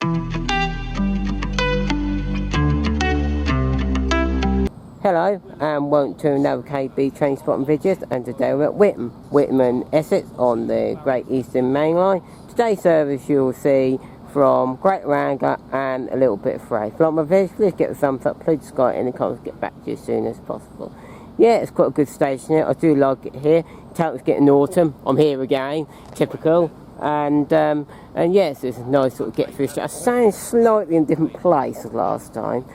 Hello and welcome to another KB train spotting videos, and today we're at Witham and Essex on the Great Eastern Main Line. Today's service you'll see from Greater Anglia and a little bit of Freight. If you like my videos, please get a thumbs up, please subscribe, and in the comments get back to you as soon as possible. Yeah, it's quite a good station here, I do like it here. Tell it's getting autumn, I'm here again, typical. And yes, it's a nice sort of get through. I sound slightly in a different place as last time.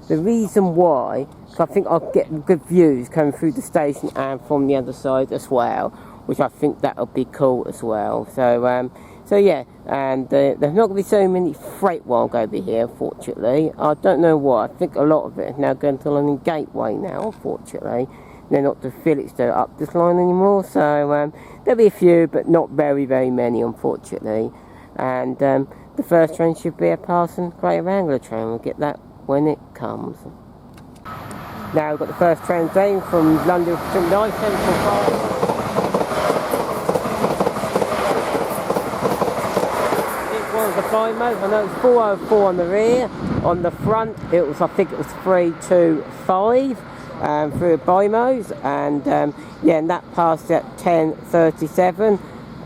The reason why, I think I'll get good views coming through the station and from the other side as well, which I think that'll be cool as well. So yeah, and there's not going to be so many freight while over here, unfortunately. I don't know why. I think a lot of it is now going to London Gateway now, unfortunately. They're not to Felixstowe up this line anymore, so there'll be a few, but not very many, unfortunately. And the first train should be a passing Greater Anglia train. We'll get that when it comes. Now we've got the first train today from London to 745. This one's the 5 mode. I know it's 404 on the rear. On the front, it was, I think it was 325 through a bi-mode, and yeah, and that passed at 10:37,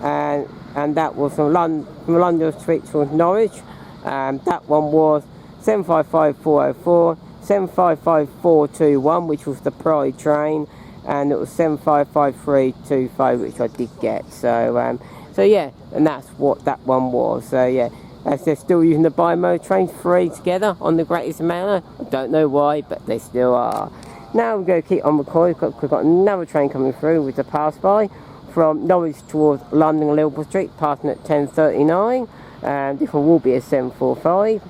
and that was from London Street towards Norwich. That one was 755404, 755421, which was the Pride train, and it was 755325, which I did get. So yeah, and that's what that one was. So yeah, as they're still using the bi-mode trains, 3 together on the Great Eastern Main Line. I don't know why, but they still are. Now we're going to keep on recording. We've got another train coming through with the pass by from Norwich towards London and Liverpool Street, passing at 10:39, and this one will be a 745.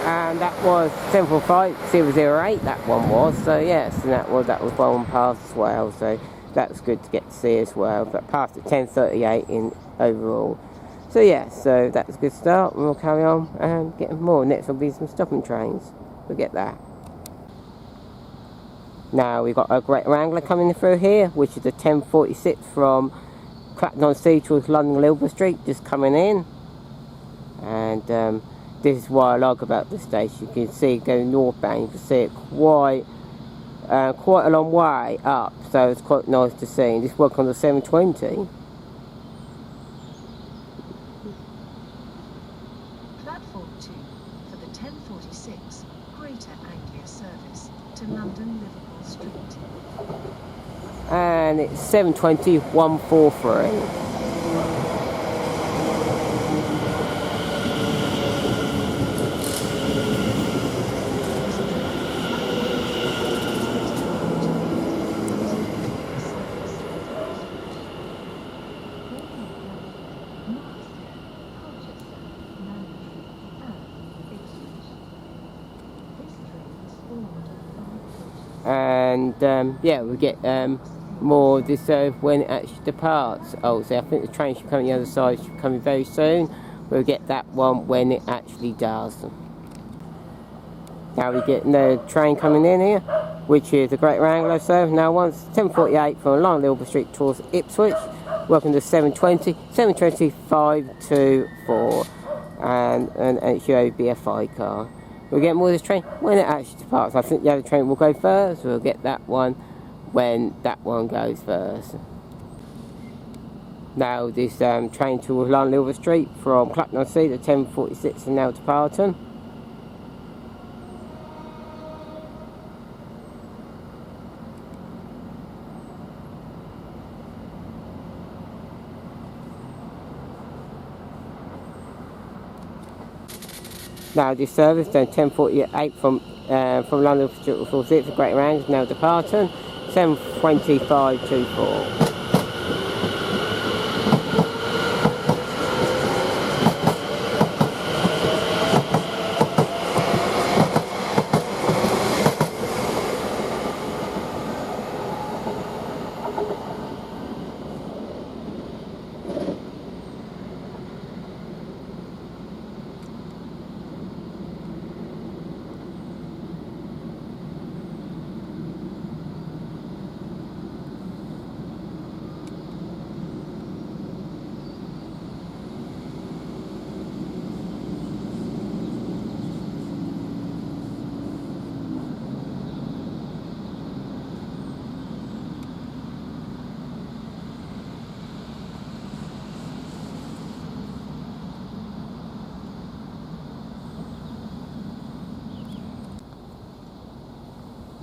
And that was 745-008, that one was. So yes, and that was one pass as well. So that's good to get to see as well. But passed at 10:38 in overall. So yeah, so that's a good start, and we'll carry on and get more. Next will be some stopping trains. We'll get that. Now we've got a Greater Anglia coming through here, which is a 10:46 from Clacton-on-Sea towards London Liverpool Street, just coming in. And this is what I like about the station. You can see it going northbound. You can see it quite a long way up, so it's quite nice to see. And just work on the 720. Platform 2 for the 10:46 Greater Anglia service to London Liverpool Street. And it's 720-143. And yeah, we'll get more of this when it actually departs. Oh, so I think the train should come on the other side, should come in very soon. We'll get that one when it actually does. Now we get the train coming in here, which is the Greater Anglia service. Now once 10:48 from London Liverpool Street towards Ipswich. Welcome to 720-524, and it should be a 5 car. We'll get more of this train when it actually departs. I think the other train will go first. We'll get that one when that one goes first. Now this train towards London Liverpool Street from Clacton-on-Sea to 10:46 and now departing. Now this service then 10:48 from London to 46 for Greater Anglia now departing 7:25-24.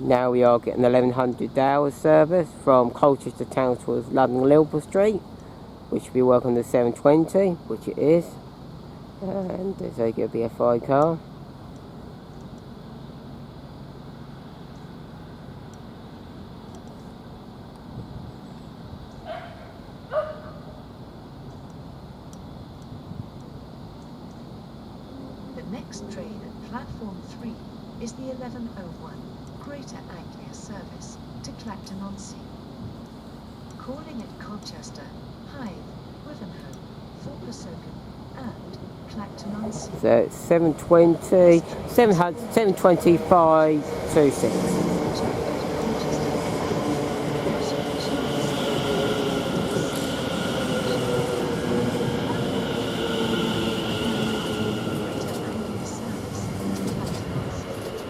Now we are getting 1100 hours service from Colchester town towards London Liverpool Street, which will be working on the 720, which it is. And there's a GBRf car. The next train at platform 3 is the 1101 Greater Anglia service to Clacton-on-Sea. Calling at Colchester, Hythe, Witham, Thorpe-Sogan and Clacton-on-Sea. So it's 720, 725.26.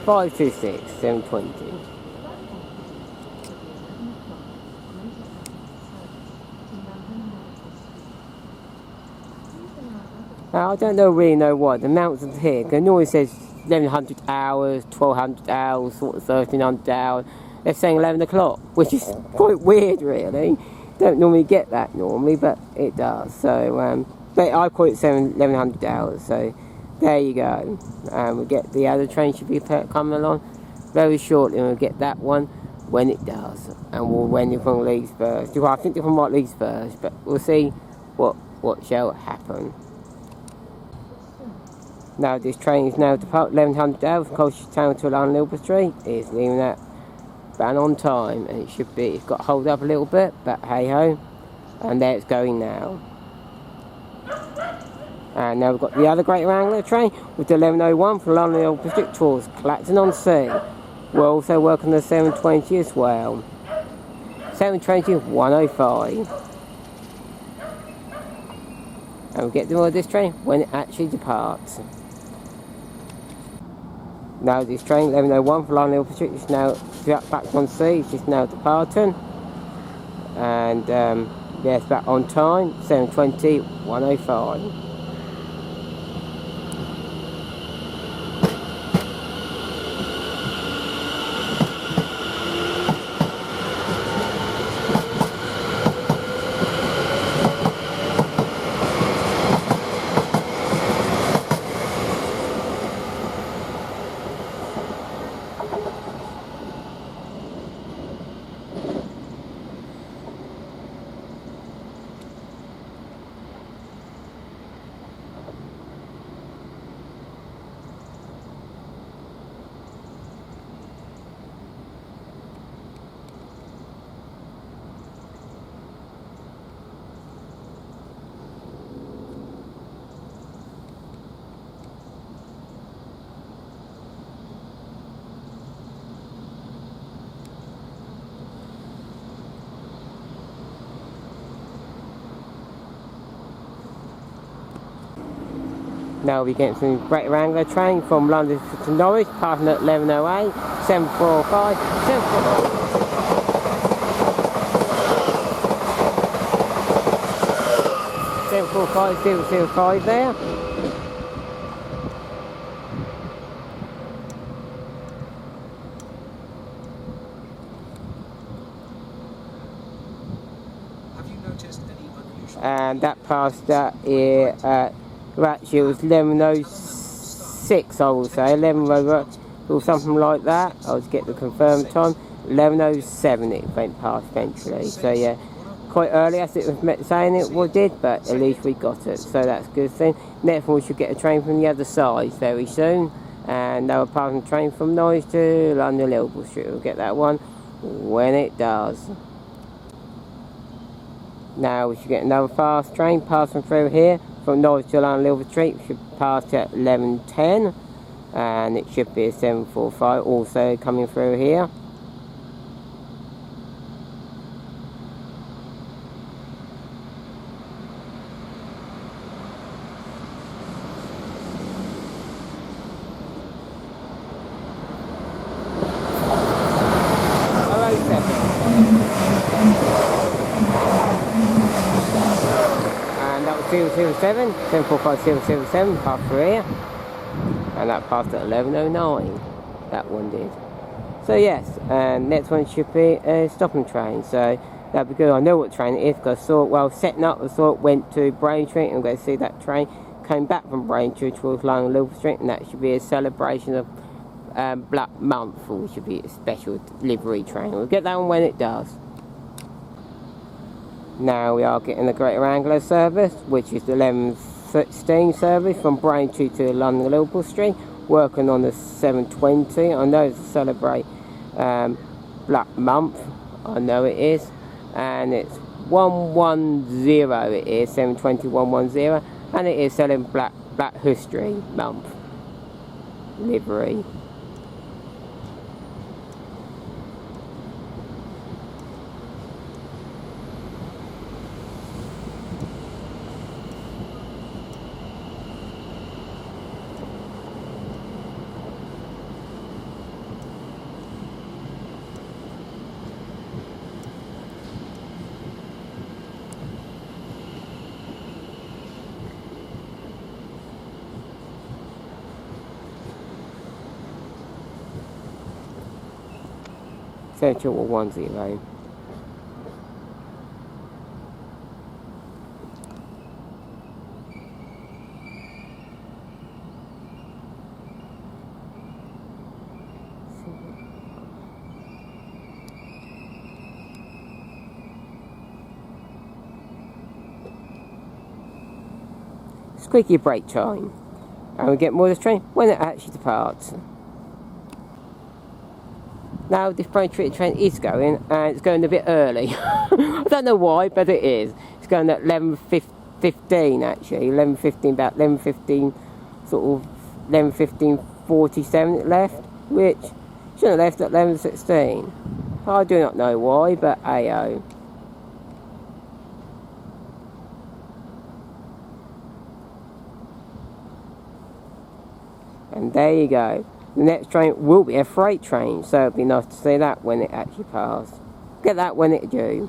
Five two six, 720. Now I don't really know why the mountains here. It always says 1100 hours, 1200 hours, sort of 1300 hours. They're saying 11 o'clock, which is quite weird, really. Don't normally get that normally, but it does. So, but I call it 1100 hours. So. There you go, and we'll get the other train should be coming along very shortly, and we'll get that one when it does, and when the one leaves first. Well, I think the one might leave first, but we'll see what shall happen. Now this train is now depart 1100 hours from Colchester town to London Liverpool Street. It's leaving that bang on time, and it should be. It's got to hold up a little bit, but hey ho, and there it's going now. And now we've got the other Greater Anglia train with the 1101 from London Liverpool Street towards Clacton-on-Sea. We're also working the 720 as well. 720 105. And we'll get the more of this train when it actually departs. Now this train 1101 from London Liverpool Street is now Clacton-on-Sea. It's just now departing. And yeah, it's back on time. 720 105. Now we're getting some Greater Anglia train from London to Norwich, passing at 1108, 745, 745 there. Have you noticed any unusual? And that passed that here at, actually it was 1106 I will say, 11 or something like that. I'll just get the confirmed time. 1107 it went past eventually. So yeah, quite early as it was saying it did, but at least we got it. So that's a good thing. Next we should get a train from the other side very soon. And now we're passing a train from Norwich to London Liverpool Street. We'll get that one when it does. Now we should get another fast train passing through here from Norwich to London Liverpool Street. We should pass at 11:10, and it should be a 745 also coming through here. And that was 007, 745007, passed through here. And that passed at 11:09. That one did. So yes, and next one should be a stopping train. So that'd be good. I know what train it is because I saw it while setting up. I saw it went to Braintree, and I'm going to see that train came back from Braintree towards London Liverpool Street, and that should be a celebration of Black Month, or should be a special livery train. We'll get that one when it does. Now we are getting the Greater Anglia service, which is the 11:16 service from Braintree to London Liverpool Street, working on the 7:20. I know it's to celebrate Black Month, I know it is, and it's 110, it is 7:20 110, and it is selling Black History Month livery. Central 110. Squeaky brake time, and we get more of this train when it actually departs. Now this Braintree train is going, and it's going a bit early. I don't know why, but it is. It's going at 11:15 actually, 11:15, about 11:15, sort of 11:15:47 it left, which should have left at 11:16. I do not know why, but ayo. And there you go. The next train will be a freight train, so it'll be nice to see that when it actually passes. Get that when it do.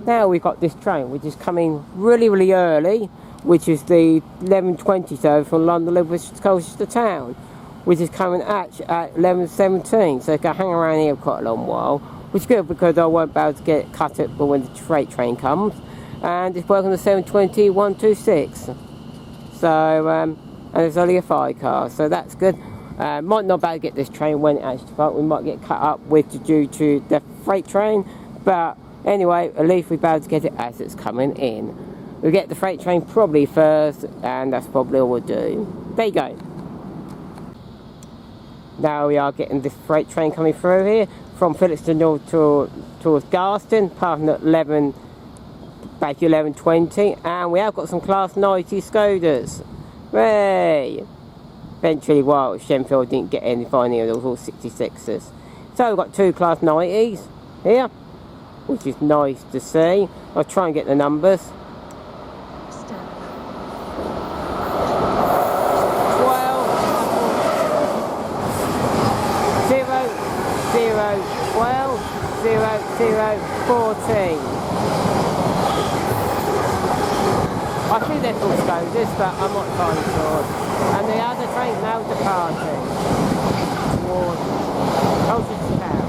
Now we've got this train which is coming really early, which is the 11:20 service from London Liverpool to Colchester town, which is coming at 11:17, so it can hang around here for quite a long while, which is good because I won't be able to get cut it when the freight train comes. And it's working on the 7:20 126. So and it's only a 5 car, so that's good. Might not be able to get this train when it actually departs. We might get cut up with due to the freight train, but anyway, at least we'll be able to get it as it's coming in. We'll get the freight train probably first, and that's probably all we'll do. There you go. Now we are getting this freight train coming through here from Phillipston North towards Garston, passing at 11:20, and we have got some Class 90 Skoders. Hooray! Eventually, while Shenfield didn't get any finally, there was all 66s. So we've got 2 Class 90s here, which is nice to see. I'll try and get the numbers. 12, 0, 0, 12, 0, 0, 14. I think they're called Skoders, but I'm not entirely sure. And the other train now departing towards Colchester town.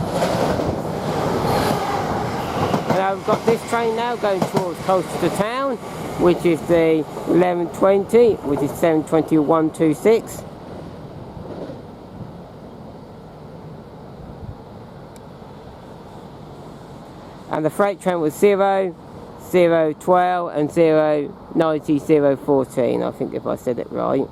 And now we've got this train now going towards Colchester town, which is the 11:20, which is 7:20 126. And the freight train was 0, 0, 12 and 0, 90, 0, 14, I think, if I said it right.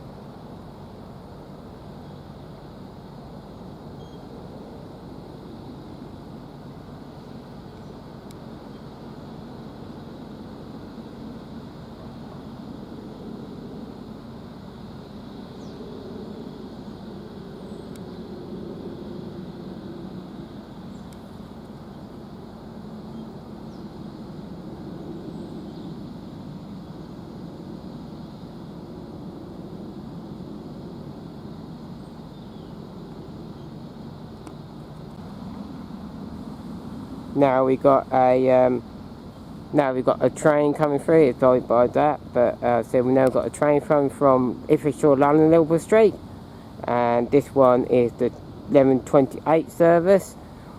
Now we got a train coming through. It's sorry by that, but so we now got a train from Ipswich to London Liverpool Street, and this one is the 11:28 service,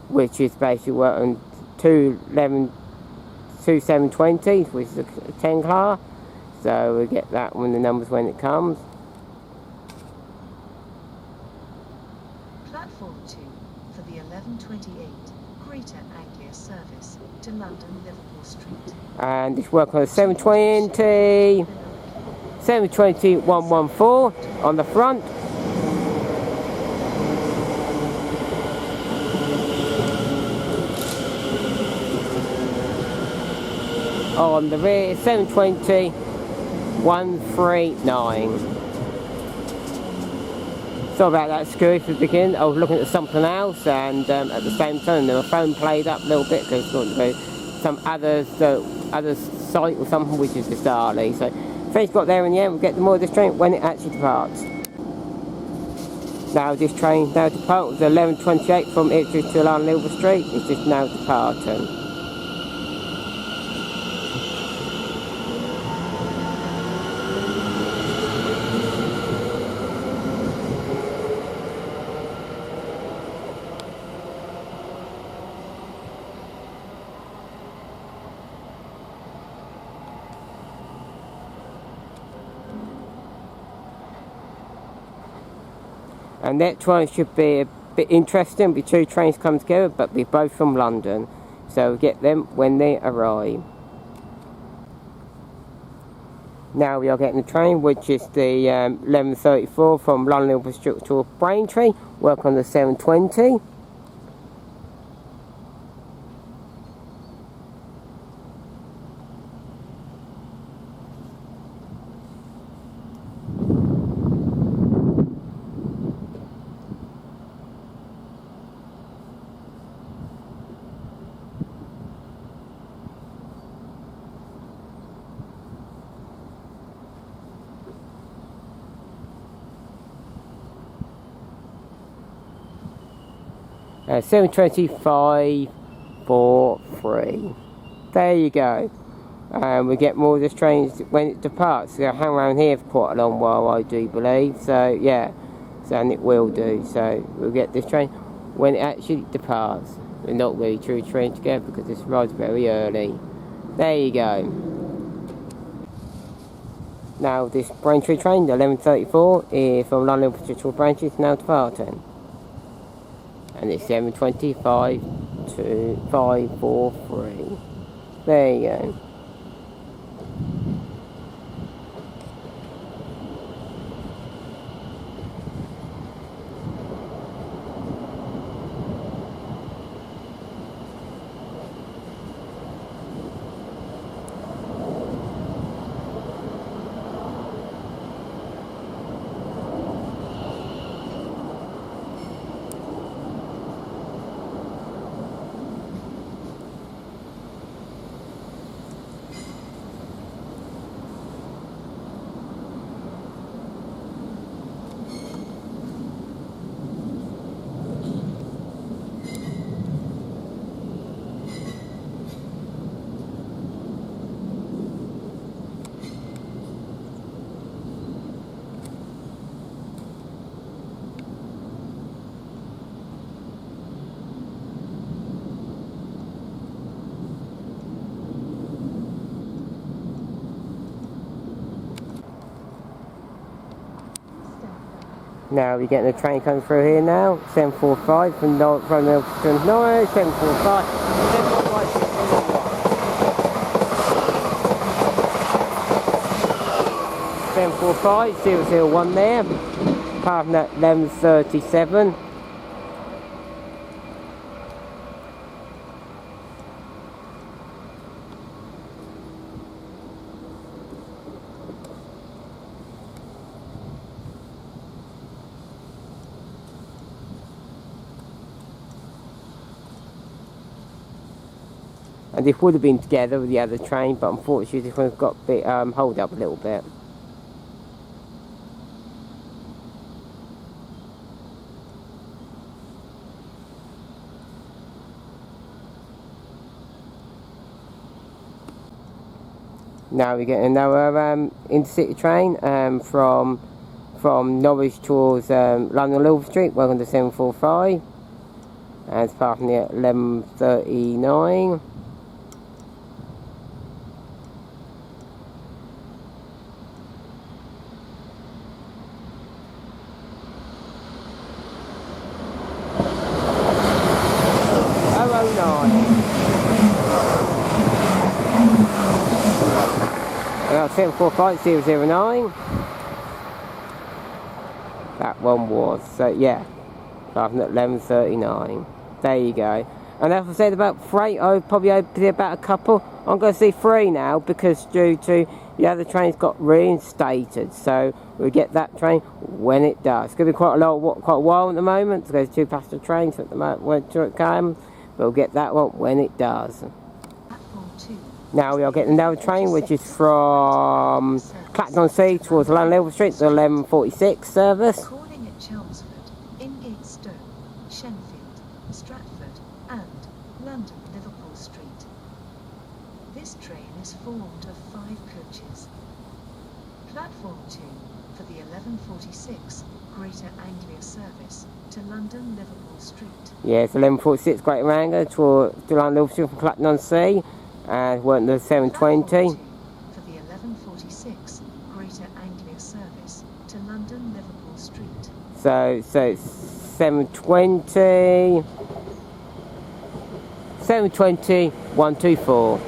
which is basically working 720, which is a 10 class. So we'll get that when the numbers when it comes. Platform 2 for the 11:28 Greater Anglia service to London Liverpool Street. And it's working on 720 114 on the front. On the rear, 720 139. Sorry about that screw for the beginning. I was looking at something else, and at the same time, my phone played up a little bit because it's going to be some other site or something, which is bizarrely. So, things got there in the end. We'll get the more of this train when it actually departs. Now, this train now departs at 11:28 from Ipswich to London Liverpool Street. It's just now departing. And that train should be a bit interesting. Be two trains come together, but be both from London. So we'll get them when they arrive. Now we are getting the train, which is the 11:34 from London Liverpool Street to Braintree. Work on the 720. Uh, 72543. There you go. We get more of this train when it departs. So hang around here for quite a long while, I do believe. So yeah, and it will do. So we'll get this train when it actually departs. We're not really true train together because this rides very early. There you go. Now this Braintree train, the 11:34, is from London to Braintree, is now departing. And it's 725 to 543. There you go. Now we're getting a train coming through here now, 745 from Norwich, 745, 745, 001 there, apart from that 11:37. And this would have been together with the other train, but unfortunately this one's got a bit hold up a little bit. Now we get another Intercity train from from Norwich towards London Liverpool Street, working the 745. And it's passing at 11:39. About 745-009. That one was, so yeah, starting at 11:39. There you go. And as I said about freight, I've probably opened about a couple. I'm going to see 3 now because due to the other train's got reinstated. So we'll get that train when it does. It's going to be quite a while at the moment. So there's 2 passenger trains at the moment when it comes. But we'll get that one when it does. Now we are getting another train which is from Clacton-on-Sea towards London Liverpool Street, the 11:46 service. Calling at Chelmsford, Ingate-Stoke, Shenfield, Stratford and London Liverpool Street. This train is formed of 5 coaches. Platform 2 for the 11:46 Greater Anglia service to London Liverpool Street. Yeah, it's 11:46 Greater Anglia to London Liverpool Street from Clacton-on-Sea. And working the 720. For the 11:46 Greater Anglia service to London Liverpool Street. So 720, 124.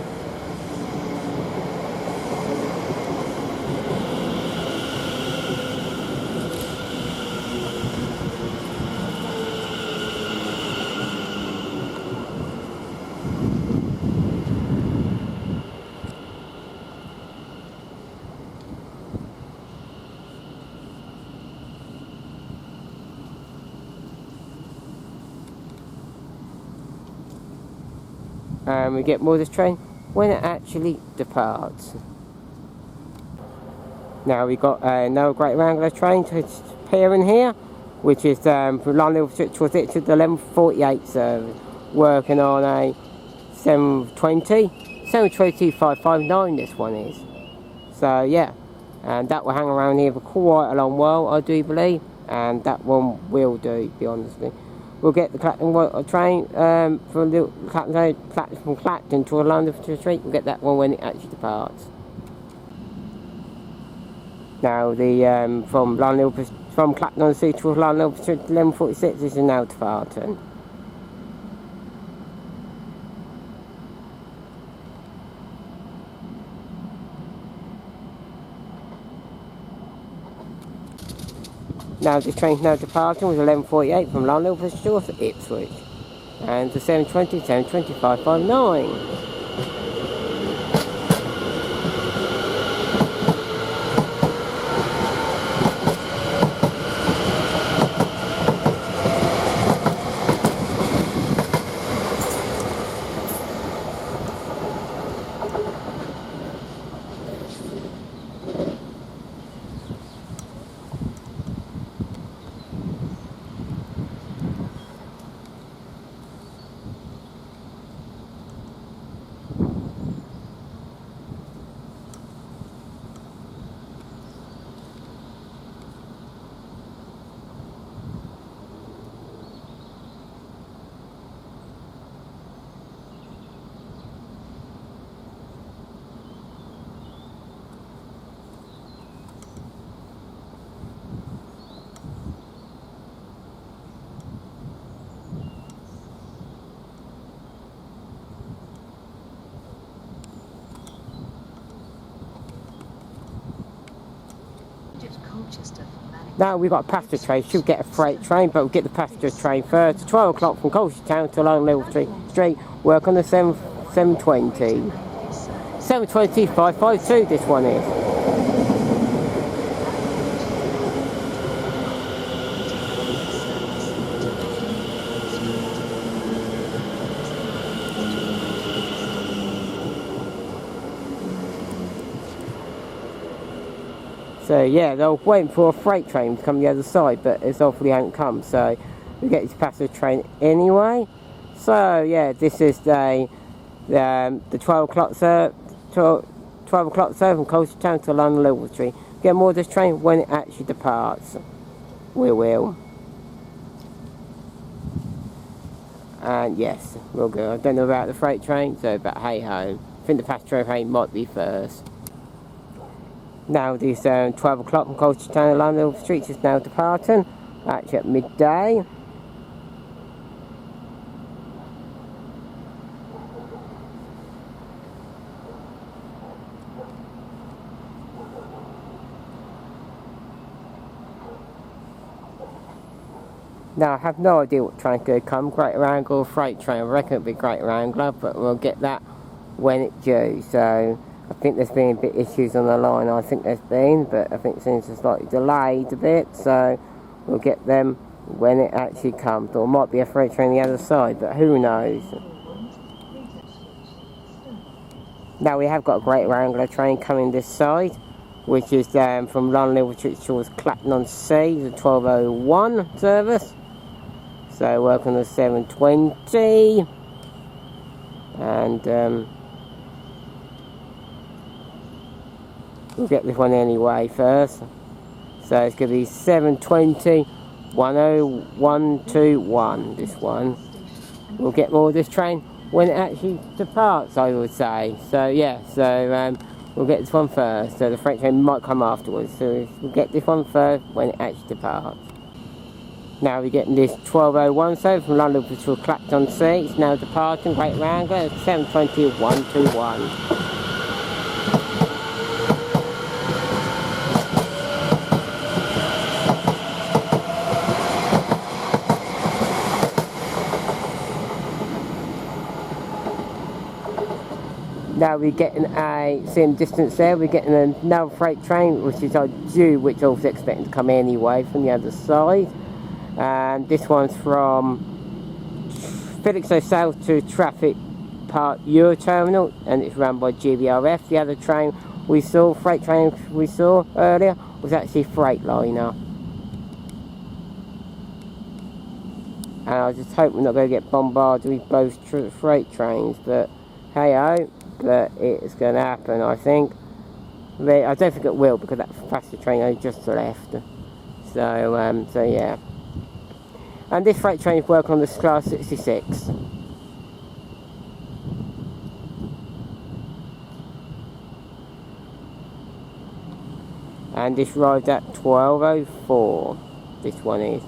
And we get more of this train when it actually departs. Now we've got another Greater Anglia train to appear in here, which is from London towards it to the 11:48 service, working on a 720-559 this one is. So yeah, and that will hang around here for quite a long while, I do believe, and that one will do, to be honest with you. We'll get the Clacton train from Clacton to London Street. We'll get that one when it actually departs. Now the from Clacton-on-Sea to London Street 11:46 is now departing. Now this train's now departing with 11:48 from London Liverpool Street to Ipswich. And the 720, 725.59. Colchester. Now we've got a passenger train. Should get a freight train, but we'll get the passenger train first. 12 o'clock from Colchester Town to London Liverpool Street. Work on the 720. 720-552 this one is. So yeah, they're waiting for a freight train to come the other side, but it's obviously hasn't come, so we get this passenger train anyway. So yeah, this is the 12 o'clock service from Colchester Town to London Liverpool Street. get more of this train when it actually departs. We will. And yes, we'll go. I don't know about the freight train, so but hey ho. I think the passenger train might be first. Now this 12 o'clock from Colchester to London Street is now departing. Actually at midday. Now I have no idea what train's going to come, Greater Anglia or freight train. I reckon it'll be Greater Anglia, but we'll get that when it's due. So I think there's been a bit issues on the line, I think there's been, but I think it seems to slightly delayed a bit, so we'll get them when it actually comes. Or it might be a freight train the other side, but who knows. Now we have got a Greater Anglia train coming this side, which is from London, which towards Clacton-on-Sea, the 12:01 service. So working on the 7:20, and we'll get this one anyway first. So it's going to be 7:20, 10121. This one. We'll get more of this train when it actually departs, I would say. So yeah, so we'll get this one first. So the freight train might come afterwards. So we'll get this one first when it actually departs. Now we're getting this 12:01 so from London to Clacton-on-Sea. It's now departing, Greater Anglia, 7:20, 121. Now we're getting a same distance there. We're getting another freight train, which is due, which I was expecting to come anyway from the other side. And this one's from Felixstowe South to Traffic Park Euro Terminal, and it's run by GBRf. The other train we saw, freight train we saw earlier, was actually Freightliner. And I just hope we're not going to get bombarded with both freight trains, but hey ho. But it's going to happen, I think. But I don't think it will, because that passenger train only just left. So, so yeah. And this freight train is working on this class 66. And this arrived at 12:04. This one is.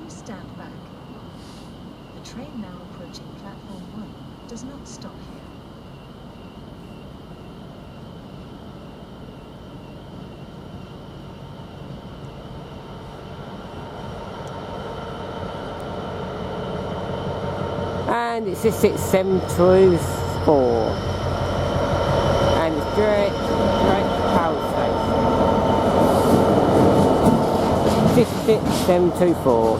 Stand back. The train now approaching platform 1 does not stop here. And it's a 6724. And it's direct power station. 66724.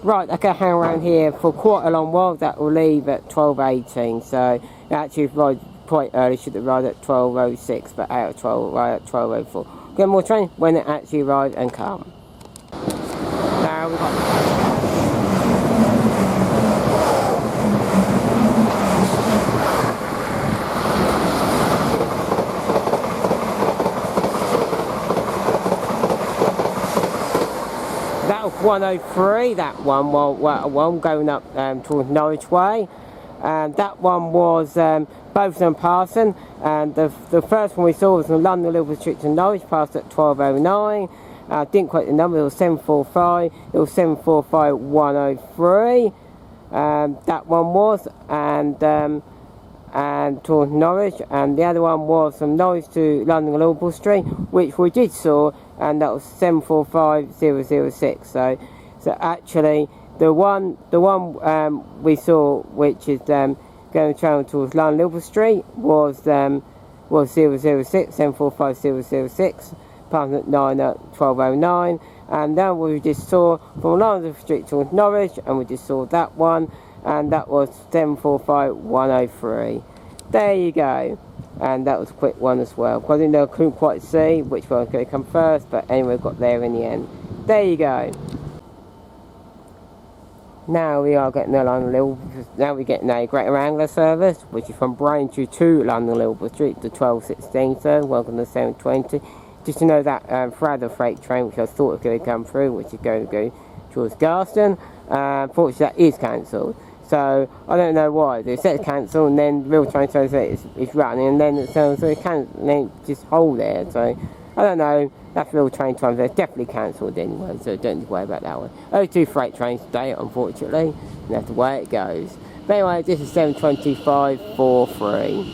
Right, I can hang around here for quite a long while. That will leave at 12:18. So it actually arrived quite early. Should have arrived at 12:06, but out of 12, right at 12:04. Get more train when it actually arrives and come. Now we've got. That was 103, that one, well going up towards Norwich Way. and that one was both of them passing. And the first one we saw was from London, Liverpool Street to Norwich, passed at 12:09. I didn't quote the number, it was 745, it was 745-103, that one was, and towards Norwich, and the other one was from Norwich to London, Liverpool Street, which we did saw, and that was 745-006, so actually, the one we saw, which is going to travel towards London, Liverpool Street, was 006, 745-006, passing at 9 at 12:09, and then we just saw from London Street towards Norwich, and we just saw that one, and that was 745-103. There you go, and that was a quick one as well, because I didn't know, I couldn't quite see which one was going to come first, but anyway, got there in the end. There you go. Now we are getting a London Liverpool. Now we're getting a Greater Anglia service, which is from Braintree to London Liverpool Street, the 12:16 service. Welcome to 7:20. Just to know that for other freight train, which I thought was going to come through, which is going to go towards Garston, unfortunately that is cancelled. So I don't know why. They said it's cancelled, and then the real train says it's running, and then it says it's cancelled, and then just hold there. So I don't know. That's real train times. They're definitely cancelled anyway, so don't need to worry about that one. Only 2 freight trains today, unfortunately, and that's the way it goes. But anyway, this is 725-43.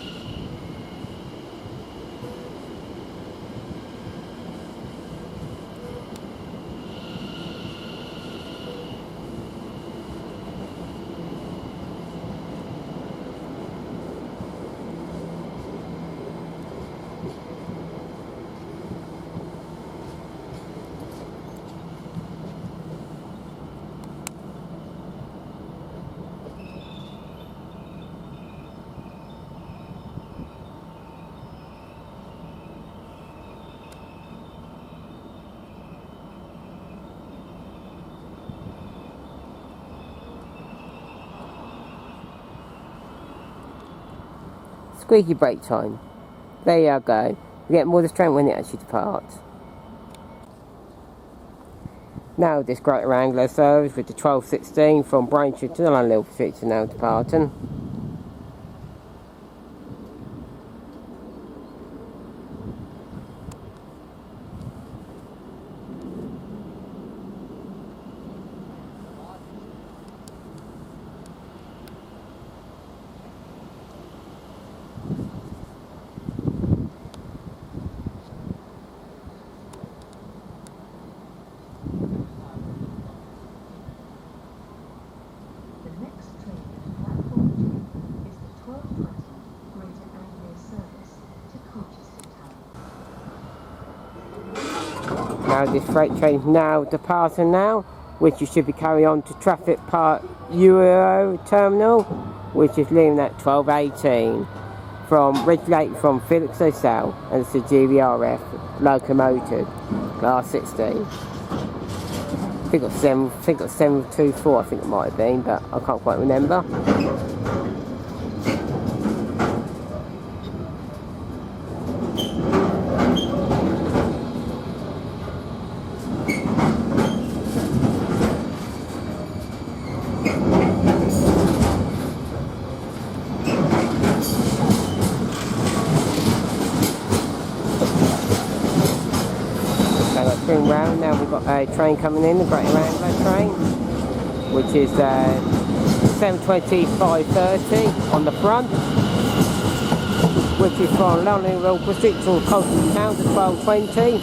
Squeaky brake time. There you go. We get more of the train when it actually departs. Now this Greater Anglia service with the 12:16 from Braintree to London Liverpool Street is now departing. Now this freight train is now departing now, which you should be carrying on to Traffic Park Euro Terminal, which is leaving at 12:18 from Ridgely from Felixstowe South, and it's a GBRf locomotive, class 16. I think it was 724, I think it might have been, but I can't quite remember. Round. Now we've got a train coming in, the Greater Anglia train, which is 7:25:30 on the front, which is from London Liverpool Street to Colchester Town to 12:20.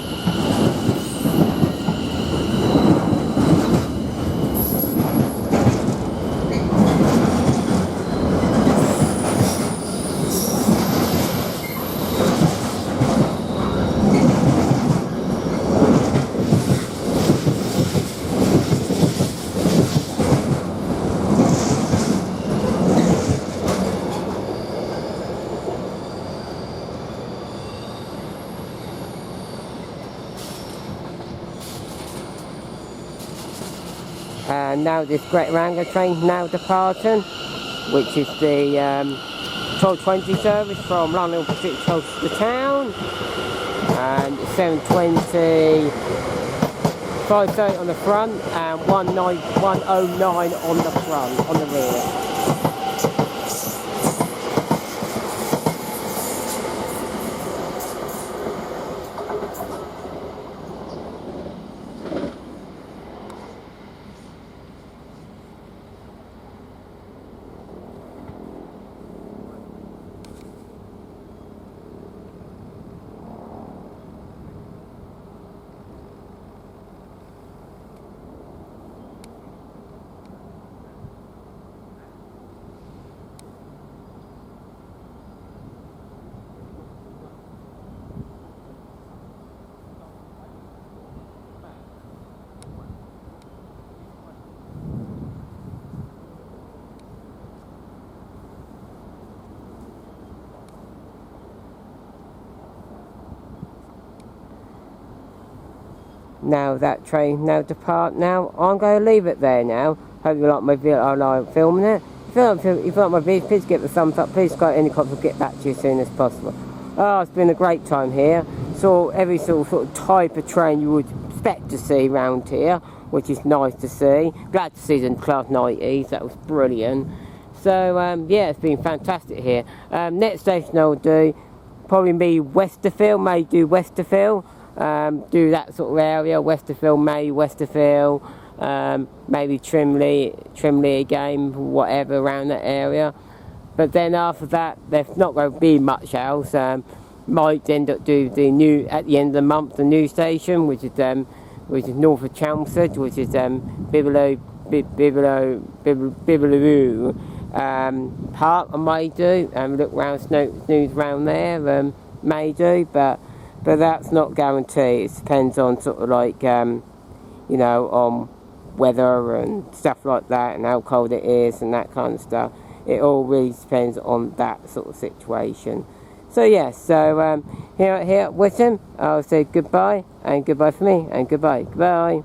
And now this Greater Anglia train now departing, which is the 12:20 service from London Liverpool Street to Colchester Town, and 7:20, 5:30 on the front, and 109 on the front, on the rear. now that train now depart. Now I'm going to leave it there now. Hope you like my video. I like filming it. If you like my video, please give it a thumbs up. Please go any comments. I'll get back to you as soon as possible. Oh, it's been a great time here. Saw every sort of type of train you would expect to see around here, which is nice to see. Glad to see the Class 90s. That was brilliant. So yeah, it's been fantastic here. Next station I'll do probably be Westerfield. May do Westerfield. Do that sort of area. Westerfield, maybe Trimley again, whatever around that area. But then after that, there's not going to be much else. Might end up do the new at the end of the month, the new station, which is north of Chelmsford, which is Bibelow Park. I may do look round, snooze round there. May do, but that's not guaranteed. It depends on sort of like you know, on weather and stuff like that, and how cold it is and that kind of stuff. It all really depends on that sort of situation. So yes, so here at Witham, I'll say goodbye, and goodbye for me, and goodbye.